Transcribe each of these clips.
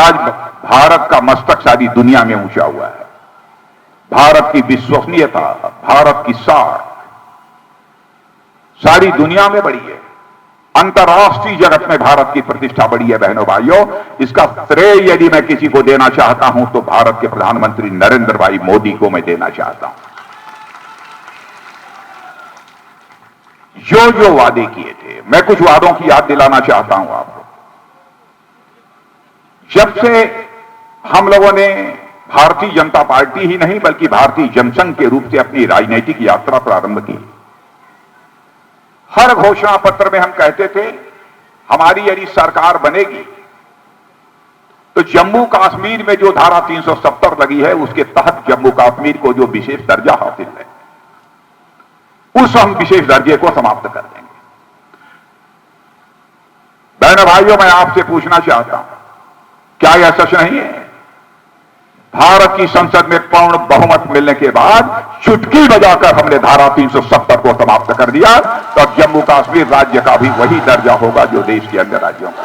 आज भारत का मस्तक सारी दुनिया में ऊंचा हुआ है। भारत की विश्वसनीयता, भारत की साख सारी दुनिया में बढ़ी है। अंतर्राष्ट्रीय जगत में भारत की प्रतिष्ठा बढ़ी है। बहनों भाइयों, इसका श्रेय यदि मैं किसी को देना चाहता हूं तो भारत के प्रधानमंत्री नरेंद्र भाई मोदी को मैं देना चाहता हूं। जो जो वादे किए थे, मैं कुछ वादों की याद दिलाना चाहता हूं आपको। जब से हम लोगों ने भारतीय जनता पार्टी ही नहीं बल्कि भारतीय जनसंघ के रूप से अपनी राजनीतिक यात्रा प्रारंभ की, हर घोषणा पत्र में हम कहते थे हमारी यदि सरकार बनेगी तो जम्मू कश्मीर में जो धारा 370 लगी है उसके तहत जम्मू कश्मीर को जो विशेष दर्जा हासिल है उस हम विशेष दर्जे को समाप्त कर देंगे। बहनों भाइयों, मैं आपसे पूछना चाहता हूं, क्या यह सच नहीं है? भारत की संसद में पूर्ण बहुमत मिलने के बाद चुटकी बजाकर हमने धारा 370 को समाप्त कर दिया, तो अब जम्मू कश्मीर राज्य का भी वही दर्जा होगा जो देश के अन्य राज्यों का।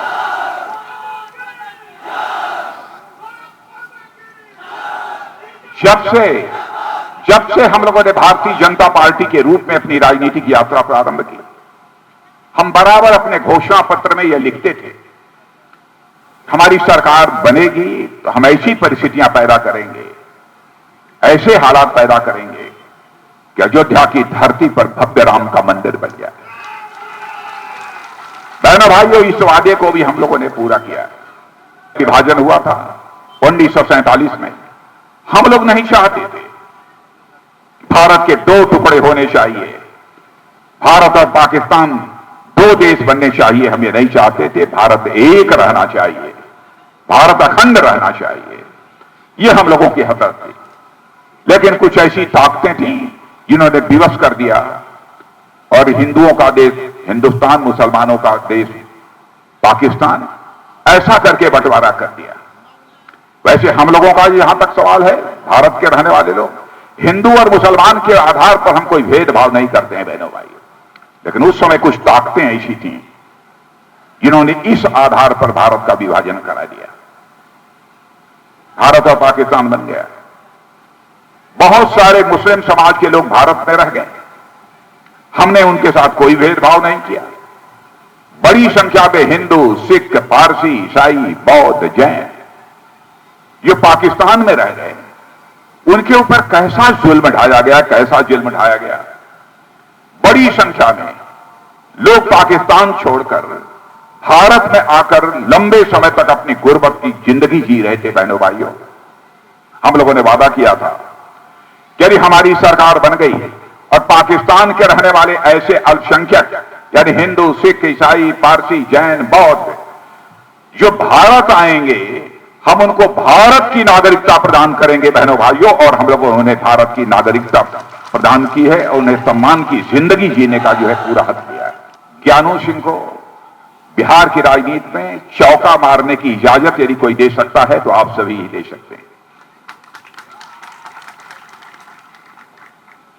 जब से हम लोगों ने भारतीय जनता पार्टी के रूप में अपनी राजनीतिक यात्रा प्रारंभ की, हम बराबर अपने घोषणा पत्र में यह लिखते थे, हमारी सरकार बनेगी तो हम ऐसी परिस्थितियां पैदा करेंगे, ऐसे हालात पैदा करेंगे कि अयोध्या की धरती पर भव्य राम का मंदिर बन जाए। बहनों भाइयों, इस वादे को भी हम लोगों ने पूरा किया। विभाजन हुआ था 1947 में, हम लोग नहीं चाहते थे भारत के दो टुकड़े होने चाहिए, भारत और पाकिस्तान दो देश बनने चाहिए, हम ये नहीं चाहते थे। भारत एक रहना चाहिए, भारत अखंड रहना चाहिए, ये हम लोगों की हसरत थी। लेकिन कुछ ऐसी ताकतें थी जिन्होंने विवश कर दिया और हिंदुओं का देश हिंदुस्तान, मुसलमानों का देश पाकिस्तान, ऐसा करके बंटवारा कर दिया। वैसे हम लोगों का यहां तक सवाल है, भारत के रहने वाले लोग हिंदू और मुसलमान के आधार पर हम कोई भेदभाव नहीं करते हैं बहनों भाइयों। लेकिन उस समय कुछ ताकतें ऐसी थी जिन्होंने इस आधार पर भारत का विभाजन करा दिया। भारत और पाकिस्तान बन गया। बहुत सारे मुस्लिम समाज के लोग भारत में रह गए, हमने उनके साथ कोई भेदभाव नहीं किया। बड़ी संख्या में हिंदू, सिख, पारसी, ईसाई, बौद्ध, जैन जो पाकिस्तान में रह गए, उनके ऊपर कैसा जुल्म ढाया गया, कैसा जुल्म ढाया गया। बड़ी संख्या में लोग पाकिस्तान छोड़कर भारत में आकर लंबे समय तक अपनी गुर्बत की जिंदगी जी रहे थे। बहनों भाइयों, हम लोगों ने वादा किया था कि यदि हमारी सरकार बन गई और पाकिस्तान के रहने वाले ऐसे अल्पसंख्यक यानी हिंदू, सिख, ईसाई, पारसी, जैन, बौद्ध जो भारत आएंगे, हम उनको भारत की नागरिकता प्रदान करेंगे। बहनों भाइयों, और हम लोगों ने उन्हें भारत की नागरिकता प्रदान की है और उन्हें सम्मान की जिंदगी जीने का जो है पूरा हक दिया है। ज्ञानू सिंह को बिहार की राजनीति में चौका मारने की इजाजत यदि कोई दे सकता है तो आप सभी ही दे सकते हैं।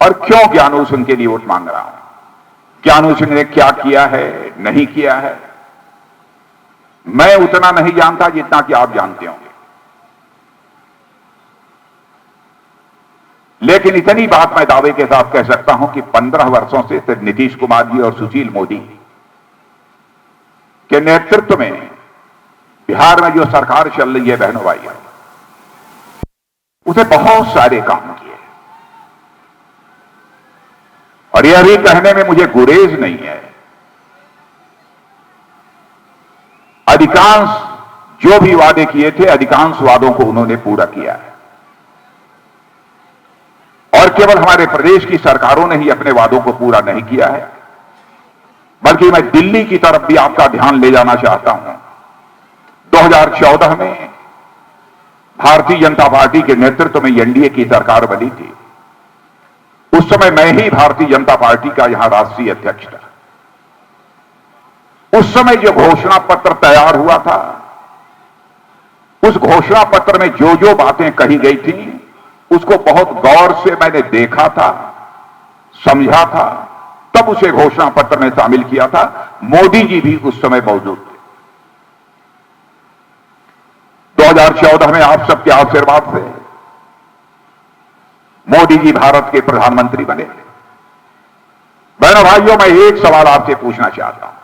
और क्यों ज्ञानू सिंह के लिए वोट मांग रहा हूं? ज्ञानू सिंह ने क्या किया है, नहीं किया है, मैं उतना नहीं जानता जितना कि आप जानते होंगे। लेकिन इतनी बात मैं दावे के साथ कह सकता हूं कि 15 वर्षों से सिर्फ नीतीश कुमार जी और सुशील मोदी के नेतृत्व में बिहार में जो सरकार चल रही है, बहनों भाइयों, उसे बहुत सारे काम किए। और यह भी कहने में मुझे गुरेज नहीं है, अधिकांश जो भी वादे किए थे, अधिकांश वादों को उन्होंने पूरा किया है। और केवल हमारे प्रदेश की सरकारों ने ही अपने वादों को पूरा नहीं किया है, बल्कि मैं दिल्ली की तरफ भी आपका ध्यान ले जाना चाहता हूं। 2014 में भारतीय जनता पार्टी के नेतृत्व में एनडीए की सरकार बनी थी। उस समय मैं ही भारतीय जनता पार्टी का यहां राष्ट्रीय अध्यक्ष था। उस समय जो घोषणा पत्र तैयार हुआ था, उस घोषणा पत्र में जो जो बातें कही गई थी उसको बहुत गौर से मैंने देखा था, समझा था, तब उसे घोषणा पत्र में शामिल किया था। मोदी जी भी उस समय मौजूद थे। 2014 में आप सबके आशीर्वाद से मोदी जी भारत के प्रधानमंत्री बने। बहनों भाइयों, मैं एक सवाल आपसे पूछना चाहता हूं,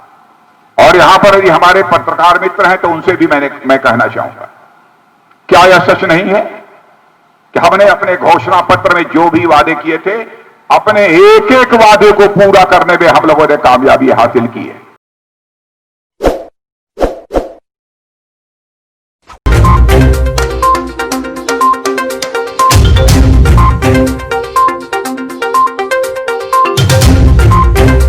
और यहां पर यदि हमारे पत्रकार मित्र हैं तो उनसे भी मैं कहना चाहूंगा, क्या यह सच नहीं है कि हमने अपने घोषणा पत्र में जो भी वादे किए थे, अपने एक एक वादे को पूरा करने में हम लोगों ने कामयाबी हासिल की है?